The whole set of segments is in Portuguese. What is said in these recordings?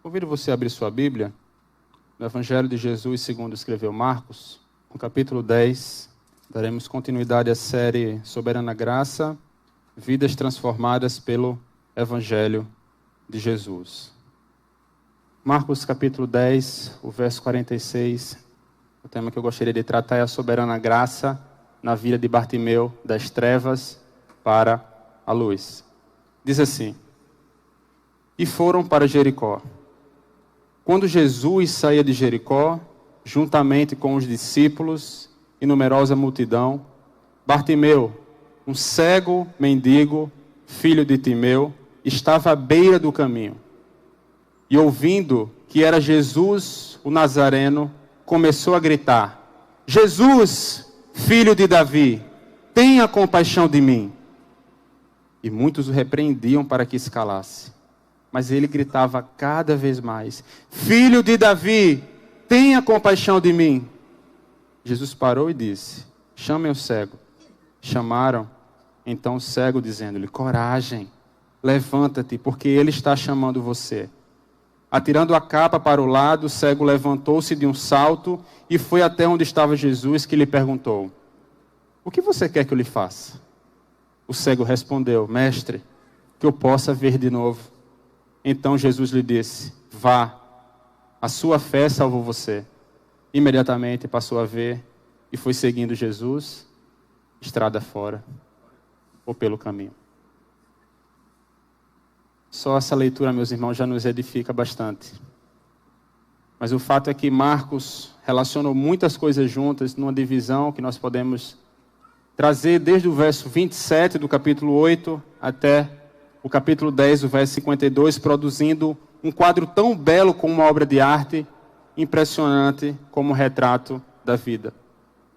Convido você a abrir sua Bíblia no Evangelho de Jesus segundo escreveu Marcos, no capítulo 10. Daremos continuidade à série Soberana Graça, Vidas Transformadas pelo Evangelho de Jesus. Marcos capítulo 10, o verso 46. O tema que eu gostaria de tratar é a soberana graça na vida de Bartimeu, das trevas para a luz. Diz assim: E foram para Jericó. Quando Jesus saía de Jericó, juntamente com os discípulos e numerosa multidão, Bartimeu, um cego mendigo, filho de Timeu, estava à beira do caminho. E ouvindo que era Jesus, o Nazareno, começou a gritar: Jesus, filho de Davi, tenha compaixão de mim. E muitos o repreendiam para que se calasse. Mas ele gritava cada vez mais: Filho de Davi, tenha compaixão de mim. Jesus parou e disse: Chamem o cego. Chamaram então o cego, dizendo-lhe: Coragem, levanta-te, porque ele está chamando você. Atirando a capa para o lado, o cego levantou-se de um salto e foi até onde estava Jesus, que lhe perguntou: O que você quer que eu lhe faça? O cego respondeu: Mestre, que eu possa ver de novo. Então Jesus lhe disse: Vá, a sua fé salvou você. Imediatamente passou a ver e foi seguindo Jesus, estrada fora, ou pelo caminho. Só essa leitura, meus irmãos, já nos edifica bastante. Mas o fato é que Marcos relacionou muitas coisas juntas numa divisão que nós podemos trazer desde o verso 27 do capítulo 8 até o capítulo 10, o verso 52, produzindo um quadro tão belo como uma obra de arte, impressionante como um retrato da vida.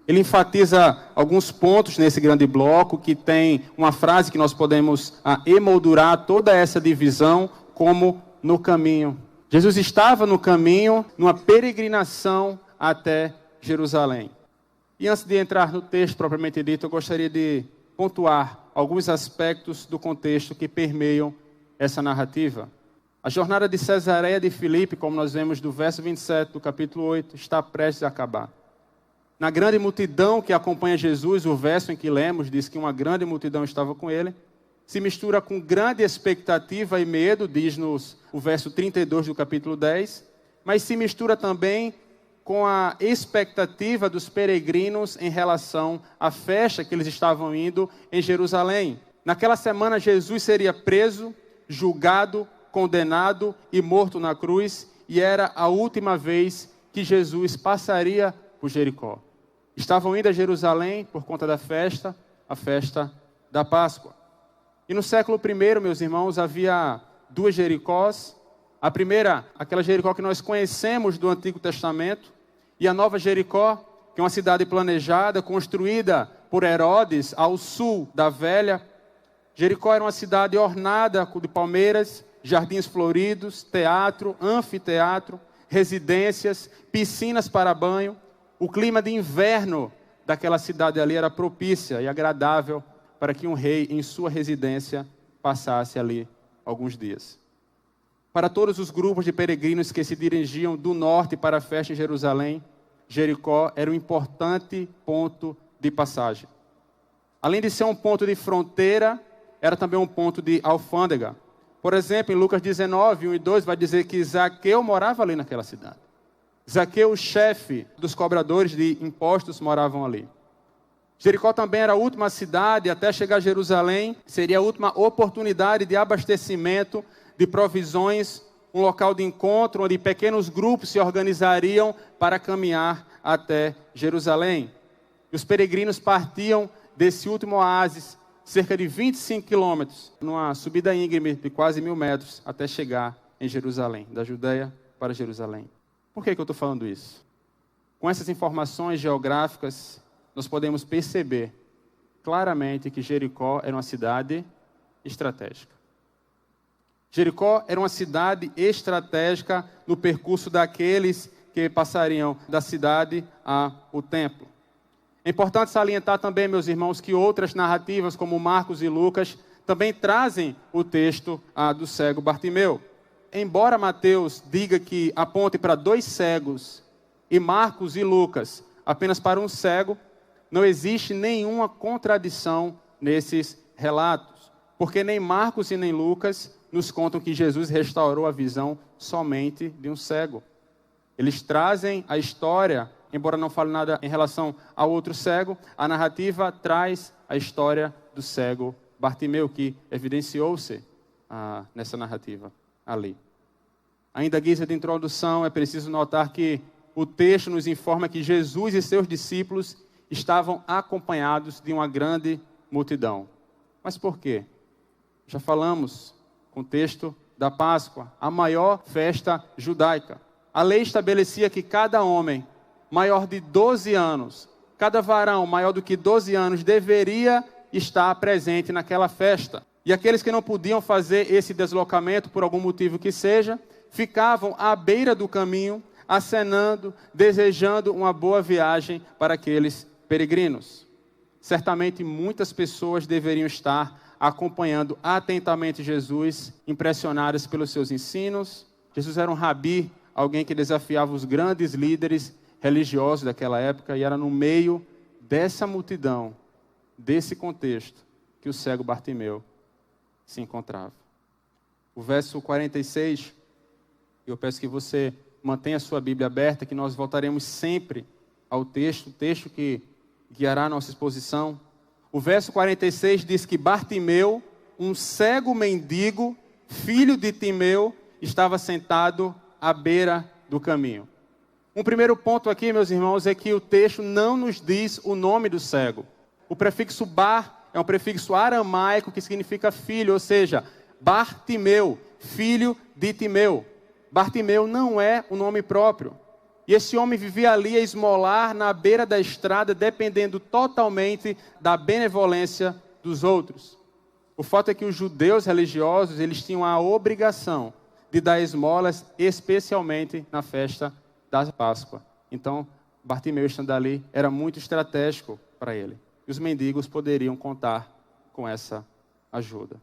Ele enfatiza alguns pontos nesse grande bloco, que tem uma frase que nós podemos emoldurar toda essa divisão como no caminho. Jesus estava no caminho, numa peregrinação até Jerusalém. E antes de entrar no texto propriamente dito, eu gostaria de pontuar alguns aspectos do contexto que permeiam essa narrativa. A jornada de Cesareia de Filipe, como nós vemos do verso 27 do capítulo 8, está prestes a acabar. Na grande multidão que acompanha Jesus, o verso em que lemos diz que uma grande multidão estava com ele, se mistura com grande expectativa e medo, diz-nos o verso 32 do capítulo 10, mas se mistura também com a expectativa dos peregrinos em relação à festa que eles estavam indo em Jerusalém. Naquela semana, Jesus seria preso, julgado, condenado e morto na cruz, e era a última vez que Jesus passaria por Jericó. Estavam indo a Jerusalém por conta da festa, a festa da Páscoa. E no século I, meus irmãos, havia duas Jericós. A primeira, aquela Jericó que nós conhecemos do Antigo Testamento, e a Nova Jericó, que é uma cidade planejada, construída por Herodes ao sul da velha. Jericó era uma cidade ornada de palmeiras, jardins floridos, teatro, anfiteatro, residências, piscinas para banho. O clima de inverno daquela cidade ali era propícia e agradável para que um rei em sua residência passasse ali alguns dias. Para todos os grupos de peregrinos que se dirigiam do norte para a festa em Jerusalém, Jericó era um importante ponto de passagem. Além de ser um ponto de fronteira, era também um ponto de alfândega. Por exemplo, em Lucas 19, 1 e 2, vai dizer que Zaqueu morava ali naquela cidade. Zaqueu, o chefe dos cobradores de impostos, moravam ali. Jericó também era a última cidade, até chegar a Jerusalém, seria a última oportunidade de abastecimento de provisões, um local de encontro onde pequenos grupos se organizariam para caminhar até Jerusalém. E os peregrinos partiam desse último oásis, cerca de 25 quilômetros, numa subida íngreme de quase 1.000 metros, até chegar em Jerusalém, da Judeia para Jerusalém. Por que eu estou falando isso? Com essas informações geográficas, nós podemos perceber claramente que Jericó era uma cidade estratégica. Jericó era uma cidade estratégica no percurso daqueles que passariam da cidade ao templo. É importante salientar também, meus irmãos, que outras narrativas, como Marcos e Lucas, também trazem o texto do cego Bartimeu. embora Mateus diga que aponte para 2 cegos, e Marcos e Lucas apenas para um cego, não existe nenhuma contradição nesses relatos, porque nem Marcos e nem Lucas nos contam que Jesus restaurou a visão somente de um cego. Eles trazem a história, embora não fale nada em relação ao outro cego, a narrativa traz a história do cego Bartimeu, que evidenciou-se nessa narrativa ali. Ainda à guisa de introdução, é preciso notar que o texto nos informa que Jesus e seus discípulos estavam acompanhados de uma grande multidão. Mas por quê? Já falamos com o texto da Páscoa, a maior festa judaica. A lei estabelecia que cada homem maior de 12 anos, cada varão maior do que 12 anos deveria estar presente naquela festa. E aqueles que não podiam fazer esse deslocamento, por algum motivo que seja, ficavam à beira do caminho, acenando, desejando uma boa viagem para aqueles peregrinos. Certamente muitas pessoas deveriam estar acompanhando atentamente Jesus, impressionadas pelos seus ensinos. Jesus era um rabi, alguém que desafiava os grandes líderes religiosos daquela época, e era no meio dessa multidão, desse contexto, que o cego Bartimeu se encontrava. O verso 46, eu peço que você mantenha a sua Bíblia aberta, que nós voltaremos sempre ao texto, o texto que guiará a nossa exposição. O verso 46 diz que Bartimeu, um cego mendigo, filho de Timeu, estava sentado à beira do caminho. Um primeiro ponto aqui, meus irmãos, é que o texto não nos diz o nome do cego. O prefixo bar é um prefixo aramaico que significa filho, ou seja, Bartimeu, filho de Timeu. Bartimeu não é um nome próprio. E esse homem vivia ali a esmolar na beira da estrada, dependendo totalmente da benevolência dos outros. O fato é que os judeus religiosos, eles tinham a obrigação de dar esmolas, especialmente na festa da Páscoa. Então, Bartimeu estando ali era muito estratégico para ele. E os mendigos poderiam contar com essa ajuda.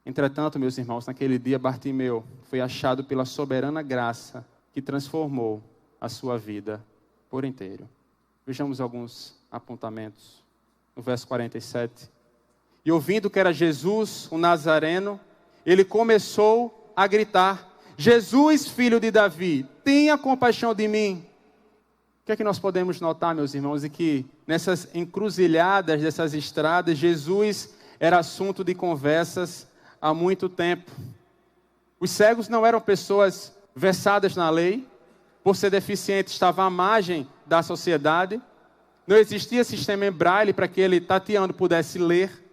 Entretanto, meus irmãos, naquele dia Bartimeu foi achado pela soberana graça que transformou a sua vida por inteiro. Vejamos alguns apontamentos. No verso 47. E ouvindo que era Jesus, o Nazareno, ele começou a gritar: Jesus, filho de Davi, tenha compaixão de mim. O que é que nós podemos notar, meus irmãos? É que nessas encruzilhadas dessas estradas, Jesus era assunto de conversas há muito tempo. Os cegos não eram pessoas versadas na lei, por ser deficiente estavam à margem da sociedade, não existia sistema em braille para que ele, tateando, pudesse ler.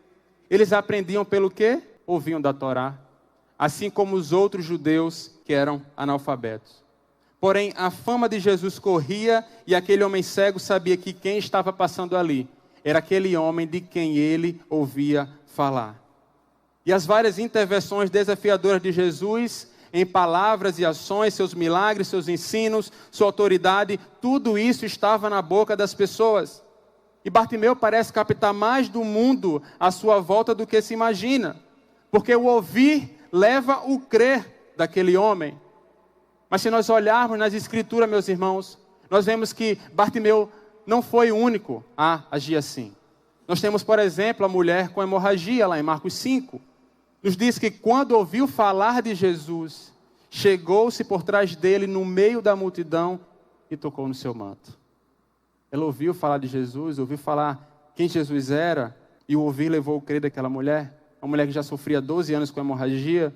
Eles aprendiam pelo quê? Ouviam da Torá, assim como os outros judeus que eram analfabetos. Porém, a fama de Jesus corria e aquele homem cego sabia que quem estava passando ali era aquele homem de quem ele ouvia falar. E as várias intervenções desafiadoras de Jesus, em palavras e ações, seus milagres, seus ensinos, sua autoridade, tudo isso estava na boca das pessoas. E Bartimeu parece captar mais do mundo à sua volta do que se imagina, porque o ouvir leva o crer daquele homem. Mas se nós olharmos nas Escrituras, meus irmãos, nós vemos que Bartimeu não foi o único a agir assim. Nós temos, por exemplo, a mulher com hemorragia, lá em Marcos 5. Nos diz que quando ouviu falar de Jesus, chegou-se por trás dele no meio da multidão e tocou no seu manto. Ela ouviu falar de Jesus, ouviu falar quem Jesus era, e o ouvir levou o crer daquela mulher. Uma mulher que já sofria 12 anos com hemorragia,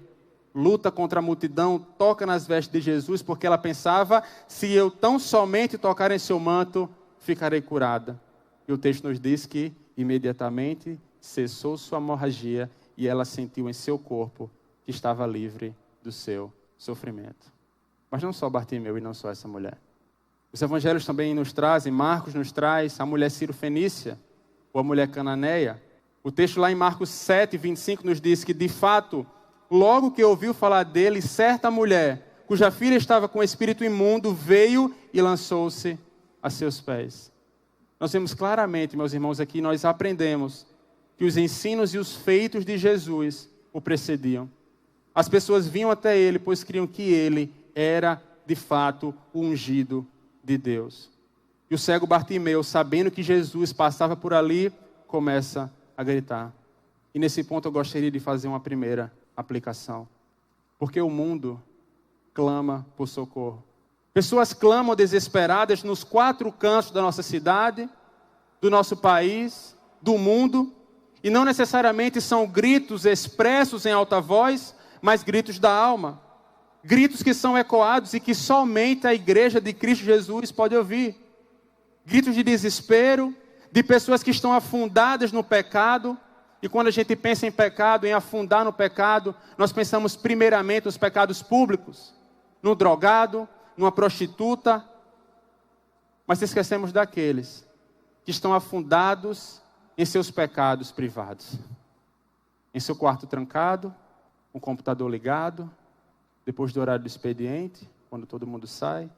luta contra a multidão, toca nas vestes de Jesus, porque ela pensava: se eu tão somente tocar em seu manto, ficarei curada. E o texto nos diz que imediatamente cessou sua hemorragia e ela sentiu em seu corpo que estava livre do seu sofrimento. Mas não só Bartimeu e não só essa mulher. Os evangelhos também nos trazem, Marcos nos traz a mulher Ciro-fenícia, ou a mulher cananeia. O texto lá em Marcos 7, 25 nos diz que, de fato, logo que ouviu falar dele, certa mulher, cuja filha estava com espírito imundo, veio e lançou-se a seus pés. Nós vemos claramente, meus irmãos, aqui nós aprendemos que os ensinos e os feitos de Jesus o precediam. As pessoas vinham até ele, pois criam que ele era, de fato, o ungido de Deus. E o cego Bartimeu, sabendo que Jesus passava por ali, começa a gritar. E nesse ponto eu gostaria de fazer uma primeira aplicação. Porque o mundo clama por socorro. Pessoas clamam desesperadas nos 4 cantos da nossa cidade, do nosso país, do mundo. E não necessariamente são gritos expressos em alta voz, mas gritos da alma. Gritos que são ecoados e que somente a igreja de Cristo Jesus pode ouvir. Gritos de desespero, de pessoas que estão afundadas no pecado. E quando a gente pensa em pecado, em afundar no pecado, nós pensamos primeiramente nos pecados públicos. No drogado, numa prostituta. Mas esquecemos daqueles que estão afundados em seus pecados privados. Em seu quarto trancado, com o computador ligado, depois do horário do expediente, quando todo mundo sai.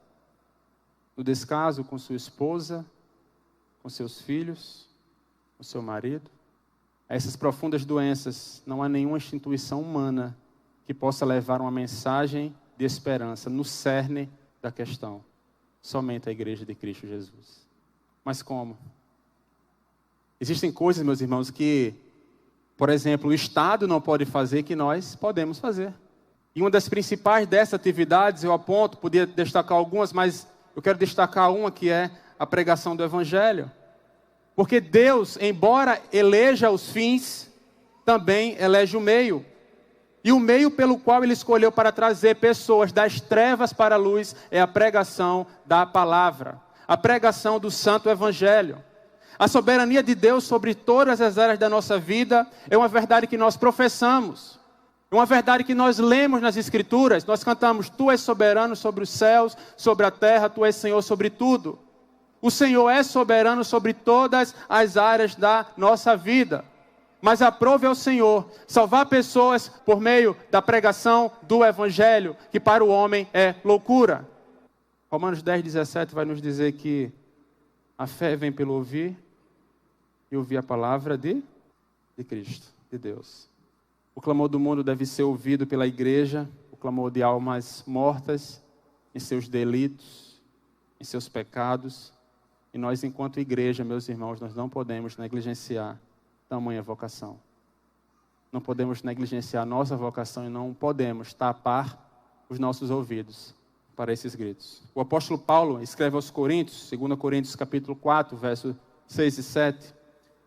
No descaso com sua esposa, com seus filhos, com seu marido. A essas profundas doenças, não há nenhuma instituição humana que possa levar uma mensagem de esperança no cerne da questão. Somente a igreja de Cristo Jesus. Mas como? Existem coisas, meus irmãos, que, por exemplo, o Estado não pode fazer que nós podemos fazer. E uma das principais dessas atividades, eu aponto, podia destacar algumas, mas eu quero destacar uma que é a pregação do Evangelho. Porque Deus, embora eleja os fins, também elege o meio. E o meio pelo qual Ele escolheu para trazer pessoas das trevas para a luz é a pregação da palavra. A pregação do Santo Evangelho. A soberania de Deus sobre todas as áreas da nossa vida é uma verdade que nós professamos. É uma verdade que nós lemos nas Escrituras. Nós cantamos, Tu és soberano sobre os céus, sobre a terra, Tu és Senhor sobre tudo. O Senhor é soberano sobre todas as áreas da nossa vida. Mas aprove ao Senhor salvar pessoas por meio da pregação do Evangelho, que para o homem é loucura. Romanos 10:17 vai nos dizer que a fé vem pelo ouvir, e ouvir a palavra de Cristo, de Deus. O clamor do mundo deve ser ouvido pela igreja, o clamor de almas mortas em seus delitos, em seus pecados. E nós, enquanto igreja, meus irmãos, nós não podemos negligenciar tamanha vocação. Não podemos negligenciar nossa vocação e não podemos tapar os nossos ouvidos para esses gritos. O apóstolo Paulo escreve aos Coríntios, 2 Coríntios capítulo 4, versos 6 e 7.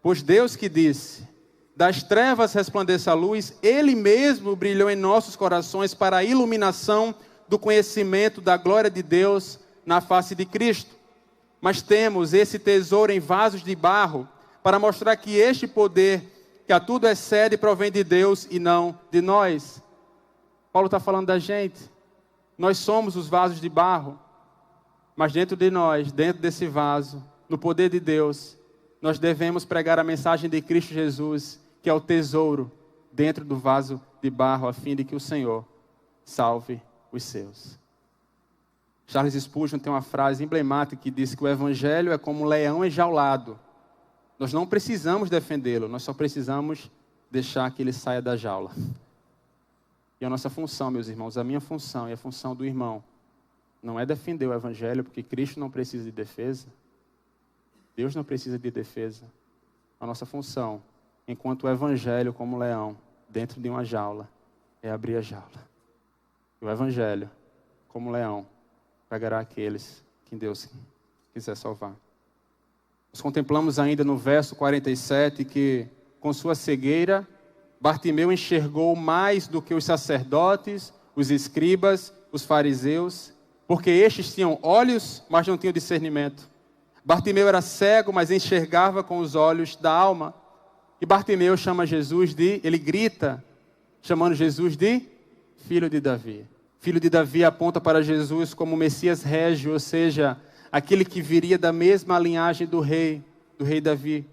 Pois Deus que disse, das trevas resplandeça a luz, Ele mesmo brilhou em nossos corações para a iluminação do conhecimento da glória de Deus na face de Cristo. Mas temos esse tesouro em vasos de barro, para mostrar que este poder, que a tudo excede, provém de Deus e não de nós. Paulo está falando da gente. Nós somos os vasos de barro, mas dentro de nós, dentro desse vaso, no poder de Deus, nós devemos pregar a mensagem de Cristo Jesus, que é o tesouro dentro do vaso de barro, a fim de que o Senhor salve os seus. Charles Spurgeon tem uma frase emblemática que diz que o Evangelho é como um leão enjaulado. Nós não precisamos defendê-lo, nós só precisamos deixar que ele saia da jaula. E a nossa função, meus irmãos, a minha função e a função do irmão, não é defender o Evangelho, porque Cristo não precisa de defesa. Deus não precisa de defesa. A nossa função, enquanto o Evangelho como leão, dentro de uma jaula, é abrir a jaula. E o Evangelho, como leão, pegará aqueles que Deus quiser salvar. Nós contemplamos ainda no verso 47 que, com sua cegueira, Bartimeu enxergou mais do que os sacerdotes, os escribas, os fariseus, porque estes tinham olhos, mas não tinham discernimento. Bartimeu era cego, mas enxergava com os olhos da alma. E Bartimeu chama Jesus ele grita, chamando Jesus de filho de Davi. Filho de Davi aponta para Jesus como Messias régio, ou seja, aquele que viria da mesma linhagem do rei Davi.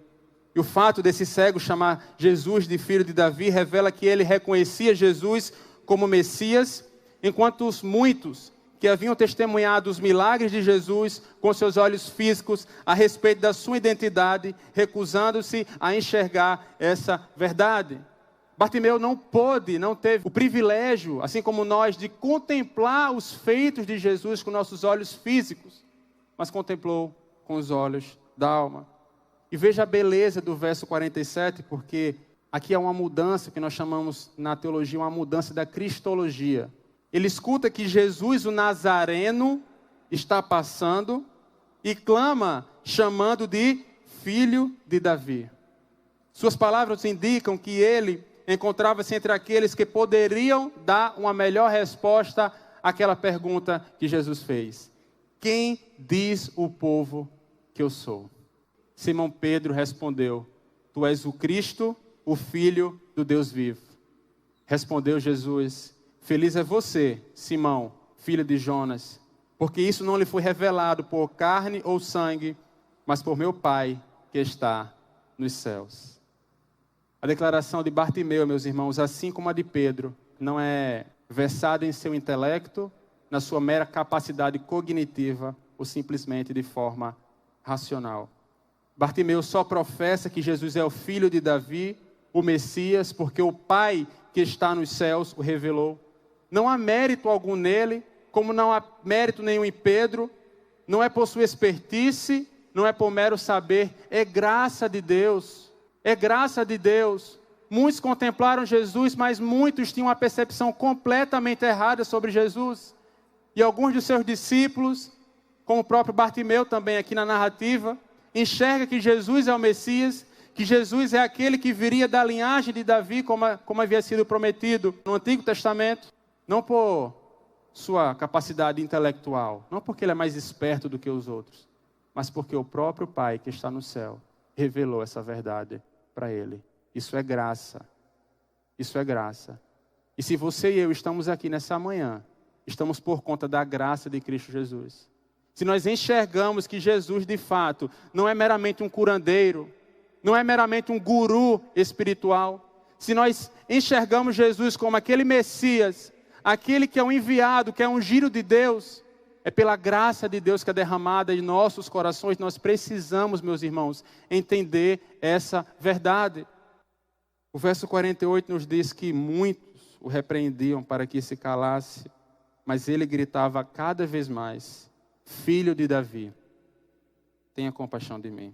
E o fato desse cego chamar Jesus de filho de Davi revela que ele reconhecia Jesus como Messias, enquanto os muitos que haviam testemunhado os milagres de Jesus com seus olhos físicos a respeito da sua identidade, recusando-se a enxergar essa verdade. Bartimeu não teve o privilégio, assim como nós, de contemplar os feitos de Jesus com nossos olhos físicos, mas contemplou com os olhos da alma. E veja a beleza do verso 47, porque aqui há uma mudança que nós chamamos na teologia, uma mudança da cristologia. Ele escuta que Jesus, o Nazareno, está passando e clama, chamando de filho de Davi. Suas palavras indicam que ele encontrava-se entre aqueles que poderiam dar uma melhor resposta àquela pergunta que Jesus fez. Quem diz o povo que eu sou? Simão Pedro respondeu, tu és o Cristo, o Filho do Deus vivo. Respondeu Jesus, feliz é você, Simão, filho de Jonas, porque isso não lhe foi revelado por carne ou sangue, mas por meu Pai que está nos céus. A declaração de Bartimeu, meus irmãos, assim como a de Pedro, não é versada em seu intelecto, na sua mera capacidade cognitiva, ou simplesmente de forma racional. Bartimeu só professa que Jesus é o filho de Davi, o Messias, porque o Pai que está nos céus o revelou. Não há mérito algum nele, como não há mérito nenhum em Pedro, não é por sua expertise, não é por mero saber, é graça de Deus. É graça de Deus. Muitos contemplaram Jesus, mas muitos tinham uma percepção completamente errada sobre Jesus. E alguns de seus discípulos, como o próprio Bartimeu também aqui na narrativa, enxerga que Jesus é o Messias, que Jesus é aquele que viria da linhagem de Davi, como havia sido prometido no Antigo Testamento, não por sua capacidade intelectual, não porque ele é mais esperto do que os outros, mas porque o próprio Pai que está no céu revelou essa verdade para ele. Isso é graça. Isso é graça. E se você e eu estamos aqui nessa manhã, estamos por conta da graça de Cristo Jesus. Se nós enxergamos que Jesus, de fato, não é meramente um curandeiro, não é meramente um guru espiritual, se nós enxergamos Jesus como aquele Messias, aquele que é o enviado, que é ungido de Deus, é pela graça de Deus que é derramada em nossos corações. Nós precisamos, meus irmãos, entender essa verdade. O verso 48 nos diz que muitos o repreendiam para que se calasse, mas ele gritava cada vez mais, filho de Davi, tenha compaixão de mim.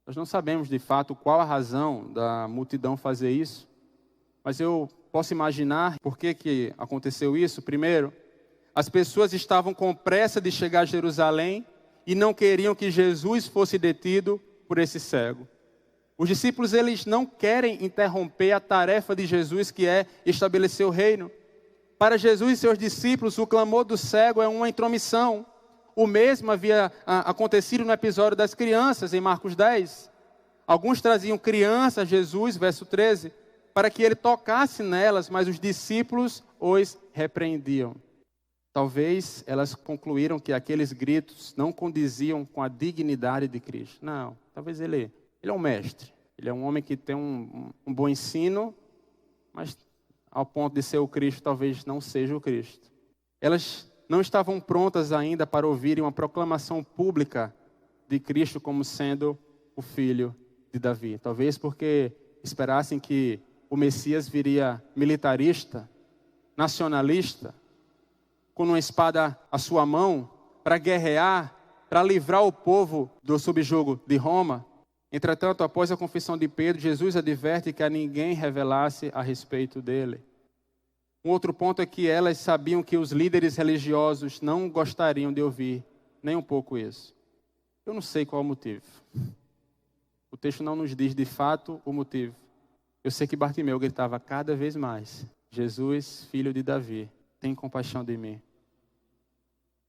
Nós não sabemos de fato qual a razão da multidão fazer isso, mas eu posso imaginar por que aconteceu isso. Primeiro, as pessoas estavam com pressa de chegar a Jerusalém e não queriam que Jesus fosse detido por esse cego. Os discípulos, eles não querem interromper a tarefa de Jesus, que é estabelecer o reino. Para Jesus e seus discípulos, o clamor do cego é uma intromissão. O mesmo havia acontecido no episódio das crianças, em Marcos 10. Alguns traziam crianças a Jesus, verso 13, para que ele tocasse nelas, mas os discípulos os repreendiam. Talvez elas concluíram que aqueles gritos não condiziam com a dignidade de Cristo. Não, talvez ele é um mestre. Ele é um homem que tem um bom ensino, mas ao ponto de ser o Cristo, talvez não seja o Cristo. Elas não estavam prontas ainda para ouvirem uma proclamação pública de Cristo como sendo o filho de Davi. Talvez porque esperassem que o Messias viria militarista, nacionalista, com uma espada à sua mão, para guerrear, para livrar o povo do subjugo de Roma. Entretanto, após a confissão de Pedro, Jesus adverte que a ninguém revelasse a respeito dele. Um outro ponto é que elas sabiam que os líderes religiosos não gostariam de ouvir nem um pouco isso. Eu não sei qual o motivo. O texto não nos diz de fato o motivo. Eu sei que Bartimeu gritava cada vez mais, Jesus, filho de Davi, tem compaixão de mim.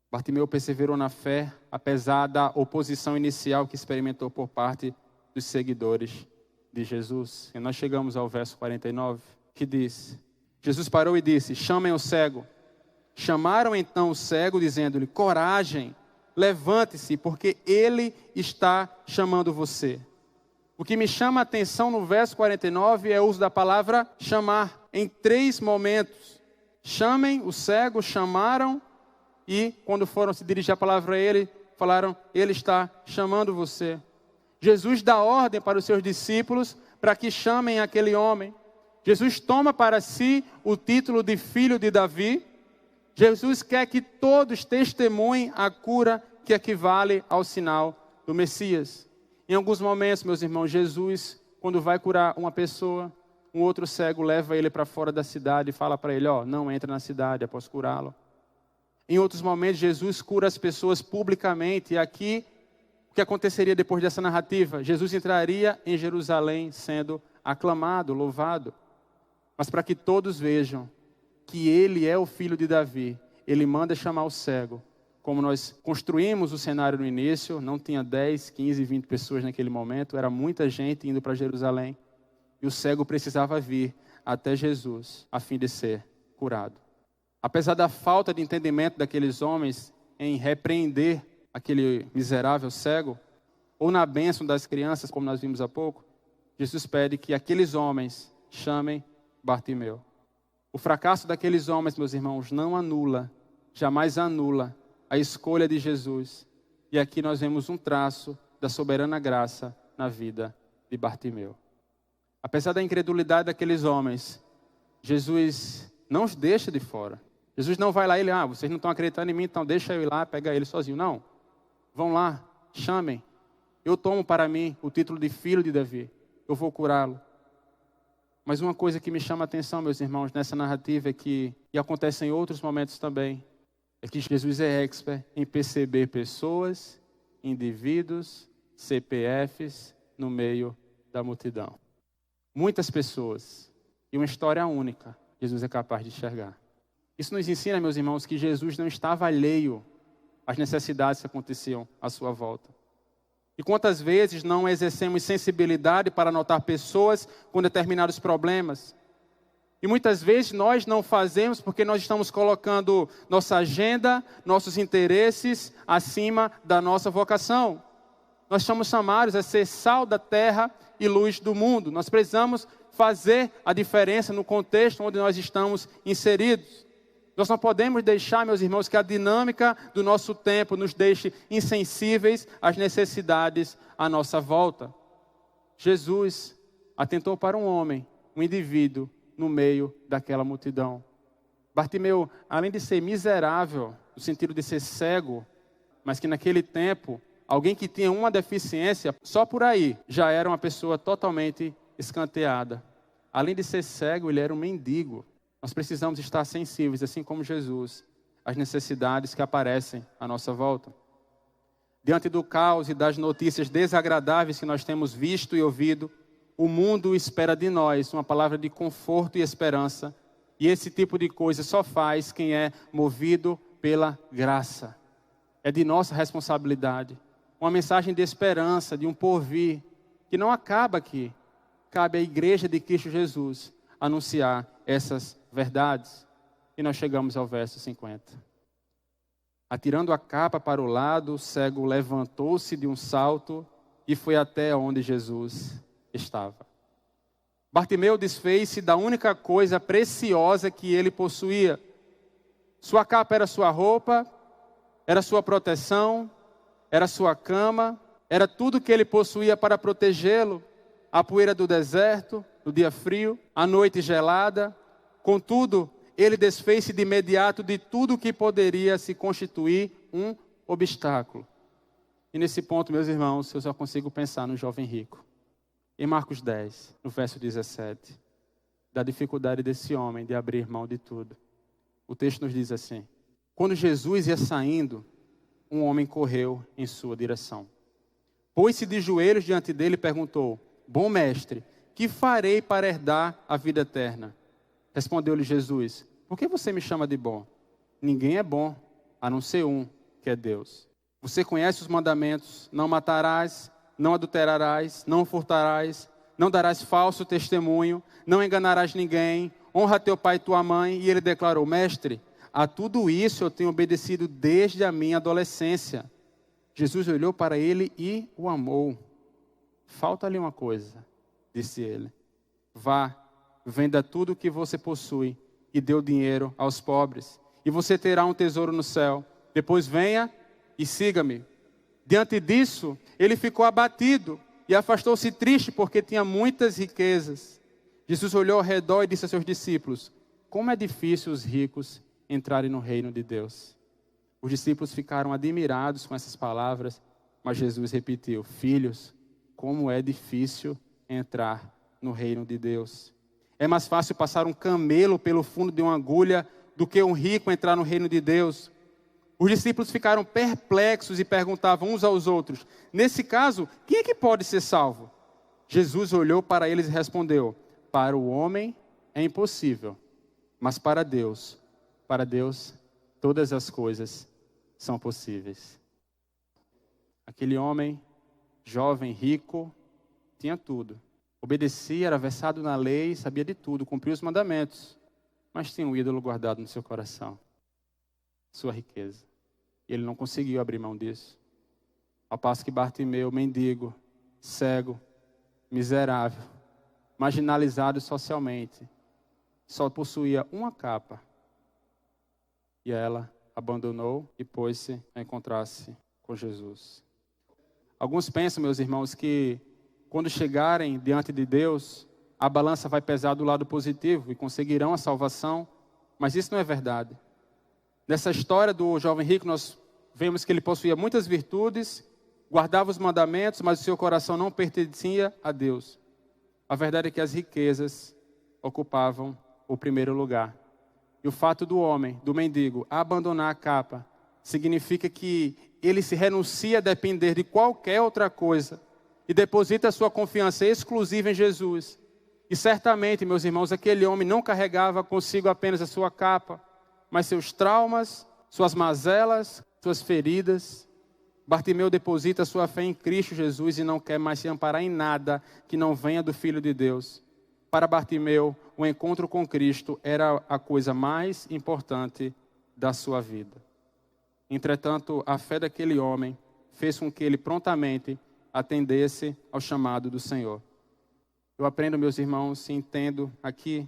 Bartimeu perseverou na fé, apesar da oposição inicial que experimentou por parte dos seguidores de Jesus. E nós chegamos ao verso 49, que diz: Jesus parou e disse, chamem o cego. Chamaram então o cego, dizendo-lhe, coragem, levante-se, porque ele está chamando você. O que me chama a atenção no verso 49 é o uso da palavra chamar, em 3 momentos. Chamem o cego, chamaram, e quando foram se dirigir a palavra a ele, falaram, ele está chamando você. Jesus dá ordem para os seus discípulos para que chamem aquele homem. Jesus toma para si o título de filho de Davi. Jesus quer que todos testemunhem a cura que equivale ao sinal do Messias. Em alguns momentos, meus irmãos, Jesus, quando vai curar uma pessoa, um outro cego leva ele para fora da cidade e fala para ele, não entra na cidade após curá-lo. Em outros momentos, Jesus cura as pessoas publicamente. E aqui, o que aconteceria depois dessa narrativa? Jesus entraria em Jerusalém sendo aclamado, louvado. Mas para que todos vejam que ele é o filho de Davi, ele manda chamar o cego. Como nós construímos o cenário no início, não tinha 10, 15, 20 pessoas naquele momento, era muita gente indo para Jerusalém. E o cego precisava vir até Jesus, a fim de ser curado. Apesar da falta de entendimento daqueles homens em repreender aquele miserável cego, ou na bênção das crianças, como nós vimos há pouco, Jesus pede que aqueles homens chamem Bartimeu. O fracasso daqueles homens, meus irmãos, não anula, jamais anula a escolha de Jesus. E aqui nós vemos um traço da soberana graça na vida de Bartimeu. Apesar da incredulidade daqueles homens, Jesus não os deixa de fora. Jesus não vai lá e ele, vocês não estão acreditando em mim, então deixa eu ir lá, pega ele sozinho. Não, vão lá, chamem. Eu tomo para mim o título de filho de Davi. Eu vou curá-lo. Mas uma coisa que me chama a atenção, meus irmãos, nessa narrativa é que, e acontece em outros momentos também, é que Jesus é expert em perceber pessoas, indivíduos, CPFs no meio da multidão. Muitas pessoas e uma história única, Jesus é capaz de enxergar. Isso nos ensina, meus irmãos, que Jesus não estava alheio às necessidades que aconteciam à sua volta. E quantas vezes não exercemos sensibilidade para notar pessoas com determinados problemas? E muitas vezes nós não fazemos porque nós estamos colocando nossa agenda, nossos interesses acima da nossa vocação. Nós somos chamados a ser sal da terra e luz do mundo. Nós precisamos fazer a diferença no contexto onde nós estamos inseridos. Nós não podemos deixar, meus irmãos, que a dinâmica do nosso tempo nos deixe insensíveis às necessidades à nossa volta. Jesus atentou para um homem, um indivíduo, no meio daquela multidão. Bartimeu, além de ser miserável, no sentido de ser cego, mas que naquele tempo, alguém que tinha uma deficiência, só por aí, já era uma pessoa totalmente escanteada. Além de ser cego, ele era um mendigo. Nós precisamos estar sensíveis, assim como Jesus, às necessidades que aparecem à nossa volta. Diante do caos e das notícias desagradáveis que nós temos visto e ouvido, o mundo espera de nós uma palavra de conforto e esperança. E esse tipo de coisa só faz quem é movido pela graça. É de nossa responsabilidade. Uma mensagem de esperança, de um porvir, que não acaba aqui. Cabe à Igreja de Cristo Jesus anunciar essas verdades. E nós chegamos ao verso 50. Atirando a capa para o lado, o cego levantou-se de um salto e foi até onde Jesus estava. Bartimeu desfez-se da única coisa preciosa que ele possuía. Sua capa era sua roupa, era sua proteção, era sua cama, era tudo que ele possuía para protegê-lo. A poeira do deserto, no dia frio, a noite gelada. Contudo, ele desfez-se de imediato de tudo que poderia se constituir um obstáculo. E nesse ponto, meus irmãos, eu só consigo pensar no jovem rico. Em Marcos 10, no verso 17, da dificuldade desse homem de abrir mão de tudo. O texto nos diz assim: quando Jesus ia saindo, um homem correu em sua direção. Pôs-se de joelhos diante dele e perguntou: bom mestre, que farei para herdar a vida eterna? Respondeu-lhe Jesus: por que você me chama de bom? Ninguém é bom, a não ser um, que é Deus. Você conhece os mandamentos: não matarás, não adulterarás, não furtarás, não darás falso testemunho, não enganarás ninguém, honra teu pai e tua mãe. E ele declarou: mestre, a tudo isso eu tenho obedecido desde a minha adolescência. Jesus olhou para ele e o amou. Falta ali uma coisa, disse ele. Vá, venda tudo o que você possui e dê o dinheiro aos pobres, e você terá um tesouro no céu. Depois venha e siga-me. Diante disso, ele ficou abatido e afastou-se triste porque tinha muitas riquezas. Jesus olhou ao redor e disse a seus discípulos: como é difícil os ricos entrarem no reino de Deus. Os discípulos ficaram admirados com essas palavras, mas Jesus repetiu: filhos, como é difícil entrar no reino de Deus. É mais fácil passar um camelo pelo fundo de uma agulha do que um rico entrar no reino de Deus. Os discípulos ficaram perplexos e perguntavam uns aos outros: nesse caso, quem é que pode ser salvo? Jesus olhou para eles e respondeu: para o homem é impossível, mas para Deus, todas as coisas são possíveis. Aquele homem, jovem, rico, tinha tudo. Obedecia, era versado na lei, sabia de tudo, cumpria os mandamentos, mas tinha um ídolo guardado no seu coração, sua riqueza. E ele não conseguiu abrir mão disso. Ao passo que Bartimeu, mendigo, cego, miserável, marginalizado socialmente, só possuía uma capa. E ela abandonou e pôs-se a encontrar-se com Jesus. Alguns pensam, meus irmãos, que quando chegarem diante de Deus, a balança vai pesar do lado positivo e conseguirão a salvação, mas isso não é verdade. Nessa história do jovem rico, nós vemos que ele possuía muitas virtudes, guardava os mandamentos, mas o seu coração não pertencia a Deus. A verdade é que as riquezas ocupavam o primeiro lugar. E o fato do homem, do mendigo, abandonar a capa, significa que ele se renuncia a depender de qualquer outra coisa e deposita a sua confiança exclusiva em Jesus. E certamente, meus irmãos, aquele homem não carregava consigo apenas a sua capa, mas seus traumas, suas mazelas, suas feridas. Bartimeu deposita a sua fé em Cristo Jesus e não quer mais se amparar em nada que não venha do Filho de Deus. Para Bartimeu, o encontro com Cristo era a coisa mais importante da sua vida. Entretanto, a fé daquele homem fez com que ele prontamente atendesse ao chamado do Senhor. Eu aprendo, meus irmãos, e entendo aqui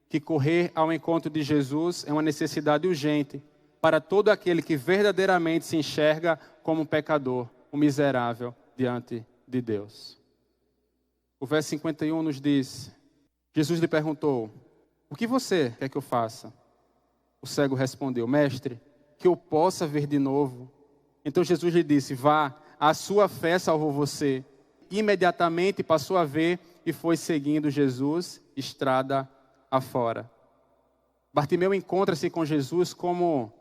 que correr ao encontro de Jesus é uma necessidade urgente para todo aquele que verdadeiramente se enxerga como um pecador, um miserável diante de Deus. O verso 51 nos diz: Jesus lhe perguntou: o que você quer que eu faça? O cego respondeu: mestre, que eu possa ver de novo. Então Jesus lhe disse: vá, a sua fé salvou você. Imediatamente passou a ver e foi seguindo Jesus estrada afora. Bartimeu encontra-se com Jesus como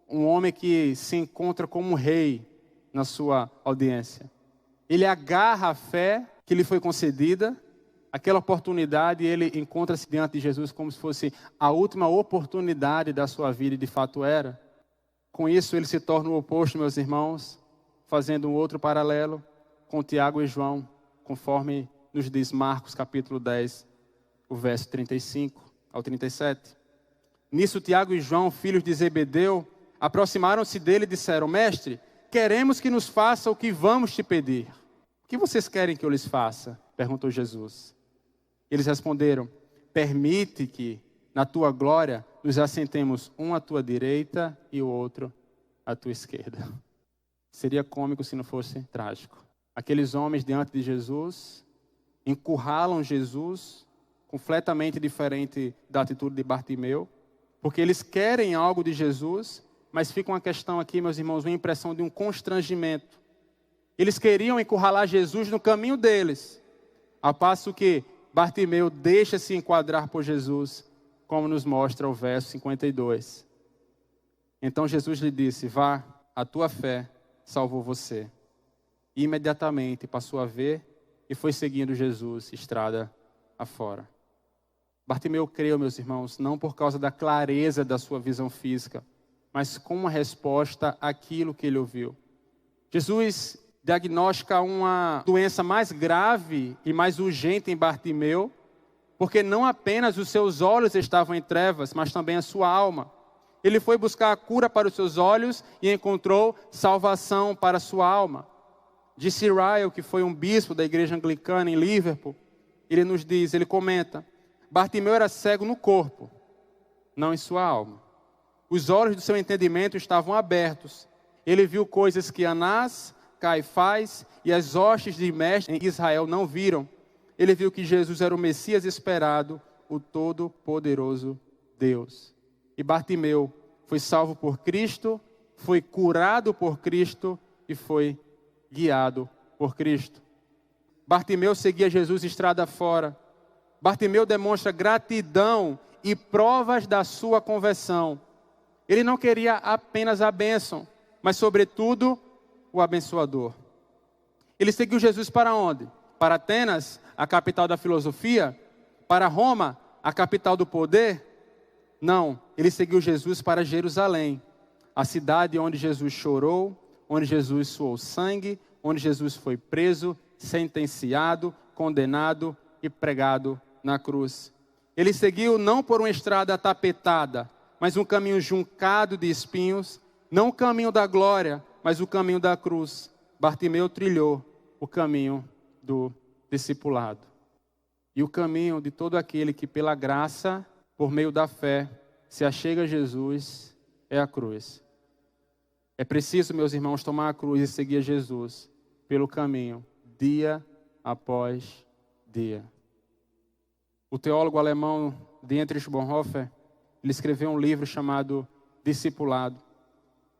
um homem que se encontra como um rei na sua audiência. Ele agarra a fé que lhe foi concedida, aquela oportunidade, e ele encontra-se diante de Jesus como se fosse a última oportunidade da sua vida, e de fato era. Com isso ele se torna o oposto, meus irmãos, fazendo um outro paralelo com Tiago e João, conforme nos diz Marcos capítulo 10, o verso 35 ao 37. Nisso Tiago e João, filhos de Zebedeu, aproximaram-se dele e disseram: mestre, queremos que nos faça o que vamos te pedir. O que vocês querem que eu lhes faça? Perguntou Jesus. Eles responderam: permite que na tua glória nos assentemos um à tua direita e o outro à tua esquerda. Seria cômico se não fosse trágico. Aqueles homens diante de Jesus encurralam Jesus, completamente diferente da atitude de Bartimeu, porque eles querem algo de Jesus, mas fica uma questão aqui, meus irmãos, uma impressão de um constrangimento. Eles queriam encurralar Jesus no caminho deles, ao passo que Bartimeu deixa-se enquadrar por Jesus, como nos mostra o verso 52. Então Jesus lhe disse: vá, a tua fé salvou você. E imediatamente passou a ver e foi seguindo Jesus estrada afora. Bartimeu creu, meus irmãos, não por causa da clareza da sua visão física, mas com uma resposta àquilo que ele ouviu. Jesus diagnostica uma doença mais grave e mais urgente em Bartimeu, porque não apenas os seus olhos estavam em trevas, mas também a sua alma. Ele foi buscar a cura para os seus olhos e encontrou salvação para a sua alma. Disse Ryle, que foi um bispo da igreja anglicana em Liverpool, ele comenta: Bartimeu era cego no corpo, não em sua alma. Os olhos do seu entendimento estavam abertos. Ele viu coisas que Anás, Caifás e as hostes de mestre em Israel não viram. ele viu que Jesus era o Messias esperado, o Todo-Poderoso Deus. E Bartimeu foi salvo por Cristo, foi curado por Cristo e foi guiado por Cristo. Bartimeu seguia Jesus estrada fora. Bartimeu demonstra gratidão e provas da sua conversão. Ele não queria apenas a bênção, mas sobretudo o abençoador. Ele seguiu Jesus para onde? Para Atenas, a capital da filosofia? Para Roma, a capital do poder? Não, ele seguiu Jesus para Jerusalém, a cidade onde Jesus chorou, onde Jesus suou sangue, onde Jesus foi preso, sentenciado, condenado e pregado na cruz. Ele seguiu não por uma estrada tapetada, mas um caminho juncado de espinhos, não o caminho da glória, mas o caminho da cruz. Bartimeu trilhou o caminho do discipulado. E o caminho de todo aquele que pela graça, por meio da fé, se achega a Jesus, é a cruz. É preciso, meus irmãos, tomar a cruz e seguir a Jesus pelo caminho, dia após dia. O teólogo alemão Dietrich Bonhoeffer, ele escreveu um livro chamado Discipulado.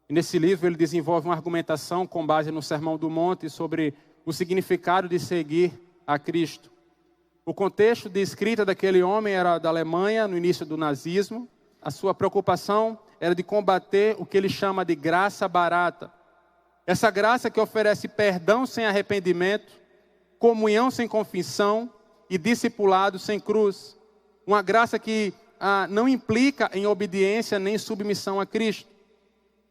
E nesse livro ele desenvolve uma argumentação com base no Sermão do Monte sobre o significado de seguir a Cristo. O contexto de escrita daquele homem era da Alemanha, no início do nazismo. A sua preocupação era de combater o que ele chama de graça barata. Essa graça que oferece perdão sem arrependimento, comunhão sem confissão e discipulado sem cruz. Uma graça que não implica em obediência nem submissão a Cristo.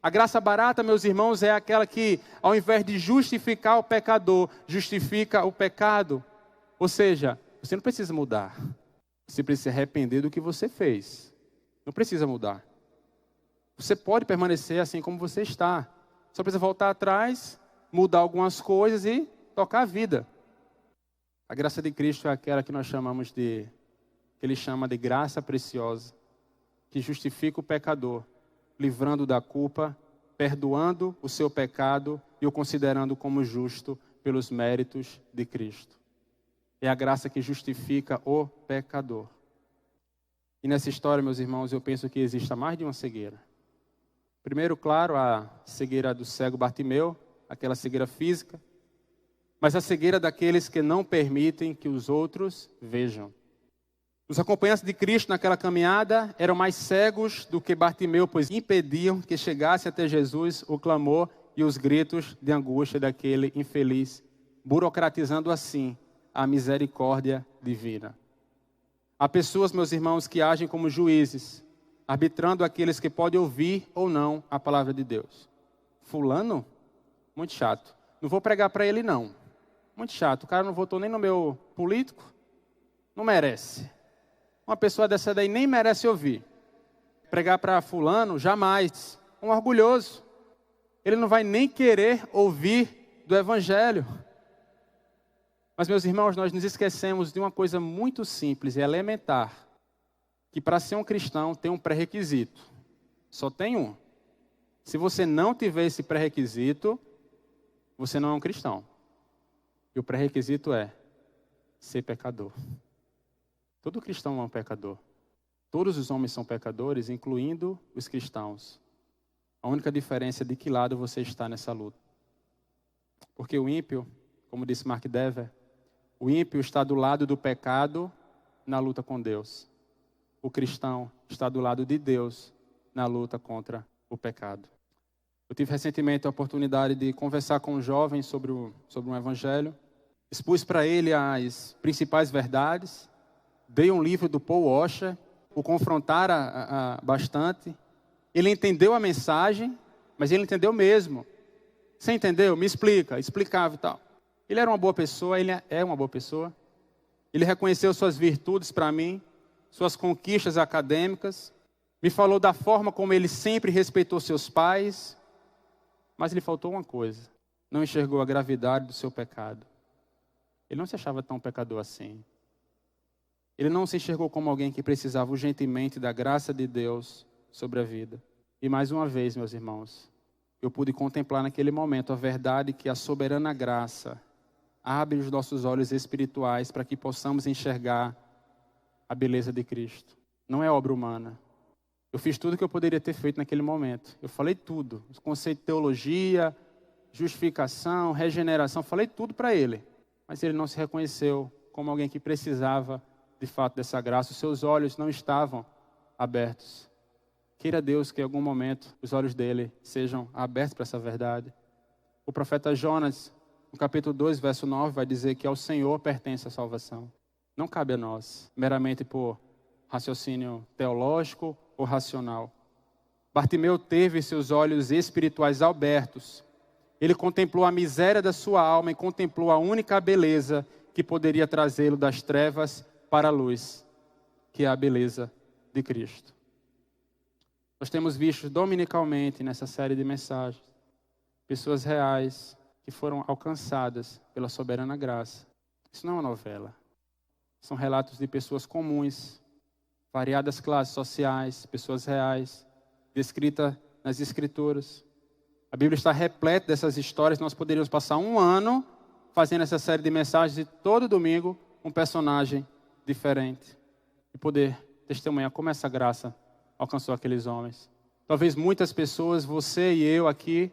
A graça barata, meus irmãos, é aquela que, ao invés de justificar o pecador, justifica o pecado. Ou seja, você não precisa mudar. Você precisa se arrepender do que você fez. Não precisa mudar. Você pode permanecer assim como você está. Só precisa voltar atrás, mudar algumas coisas e tocar a vida. A graça de Cristo é aquela que nós chamamos de, que ele chama de graça preciosa, que justifica o pecador, livrando da culpa, perdoando o seu pecado e o considerando como justo pelos méritos de Cristo. É a graça que justifica o pecador. E nessa história, meus irmãos, eu penso que exista mais de uma cegueira. Primeiro, claro, a cegueira do cego Bartimeu, aquela cegueira física, mas a cegueira daqueles que não permitem que os outros vejam. Os acompanhantes de Cristo naquela caminhada eram mais cegos do que Bartimeu, pois impediam que chegasse até Jesus o clamor e os gritos de angústia daquele infeliz, burocratizando assim a misericórdia divina. Há pessoas, meus irmãos, que agem como juízes, arbitrando aqueles que podem ouvir ou não a palavra de Deus. Fulano? Muito chato. Não vou pregar para ele, não. Muito chato. O cara não votou nem no meu político. Não merece. Uma pessoa dessa daí nem merece ouvir. Pregar para fulano, jamais. Um orgulhoso. Ele não vai nem querer ouvir do evangelho. Mas, meus irmãos, nós nos esquecemos de uma coisa muito simples e elementar. Que para ser um cristão tem um pré-requisito. Só tem um. Se você não tiver esse pré-requisito, você não é um cristão. E o pré-requisito é ser pecador. Todo cristão é um pecador. Todos os homens são pecadores, incluindo os cristãos. A única diferença é de que lado você está nessa luta. Porque o ímpio, como disse Mark Dever, o ímpio está do lado do pecado na luta com Deus. O cristão está do lado de Deus na luta contra o pecado. Eu tive recentemente a oportunidade de conversar com um jovem sobre um evangelho. Expus para ele as principais verdades. Dei um livro do Paul Washer, o confrontara bastante. Ele entendeu a mensagem, mas ele entendeu mesmo. Você entendeu? Me explica. Explicava e tal. Ele era uma boa pessoa, ele é uma boa pessoa. Ele reconheceu suas virtudes para mim, suas conquistas acadêmicas. Me falou da forma como ele sempre respeitou seus pais. Mas lhe faltou uma coisa. Não enxergou a gravidade do seu pecado. Ele não se achava tão pecador assim. Ele não se enxergou como alguém que precisava urgentemente da graça de Deus sobre a vida. E mais uma vez, meus irmãos, eu pude contemplar naquele momento a verdade que a soberana graça abre os nossos olhos espirituais para que possamos enxergar a beleza de Cristo. Não é obra humana. Eu fiz tudo que eu poderia ter feito naquele momento. Eu falei tudo. Os conceitos de teologia, justificação, regeneração, falei tudo para ele. Mas ele não se reconheceu como alguém que precisava, de fato, dessa graça. Os seus olhos não estavam abertos. Queira Deus que em algum momento os olhos dele sejam abertos para essa verdade. O profeta Jonas, no capítulo 2, verso 9, vai dizer que ao Senhor pertence a salvação. Não cabe a nós, meramente por raciocínio teológico ou racional. Bartimeu teve seus olhos espirituais abertos. Ele contemplou a miséria da sua alma e contemplou a única beleza que poderia trazê-lo das trevas para a luz, que é a beleza de Cristo. Nós temos visto dominicalmente nessa série de mensagens pessoas reais que foram alcançadas pela soberana graça. Isso não é uma novela. São relatos de pessoas comuns, variadas classes sociais, pessoas reais, descritas nas Escrituras. A Bíblia está repleta dessas histórias. Nós poderíamos passar um ano fazendo essa série de mensagens e todo domingo um personagem diferente. E poder testemunhar como essa graça alcançou aqueles homens. Talvez muitas pessoas, você e eu aqui,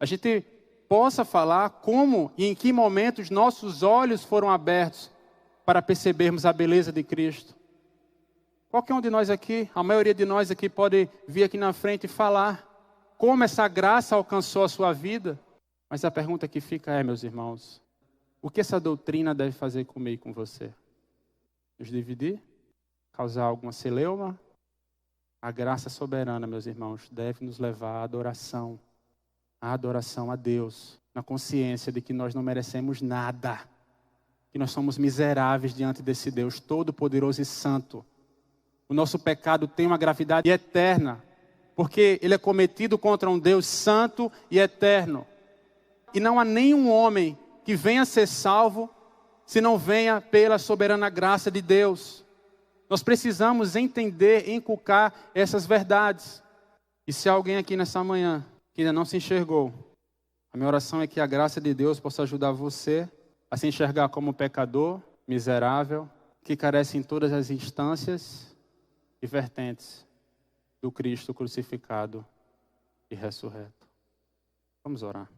a gente possa falar como e em que momento os nossos olhos foram abertos para percebermos a beleza de Cristo. Qualquer um de nós aqui, a maioria de nós aqui pode vir aqui na frente e falar como essa graça alcançou a sua vida. Mas a pergunta que fica é, meus irmãos, o que essa doutrina deve fazer comigo e com você? Nos dividir? Causar alguma celeuma? A graça soberana, meus irmãos, deve nos levar à adoração a Deus, na consciência de que nós não merecemos nada, que nós somos miseráveis diante desse Deus todo-poderoso e santo. O nosso pecado tem uma gravidade eterna, porque ele é cometido contra um Deus santo e eterno. E não há nenhum homem que venha ser salvo se não venha pela soberana graça de Deus. Nós precisamos entender e inculcar essas verdades. E se há alguém aqui nessa manhã que ainda não se enxergou, a minha oração é que a graça de Deus possa ajudar você a se enxergar como pecador, miserável, que carece em todas as instâncias e vertentes do Cristo crucificado e ressurreto. Vamos orar.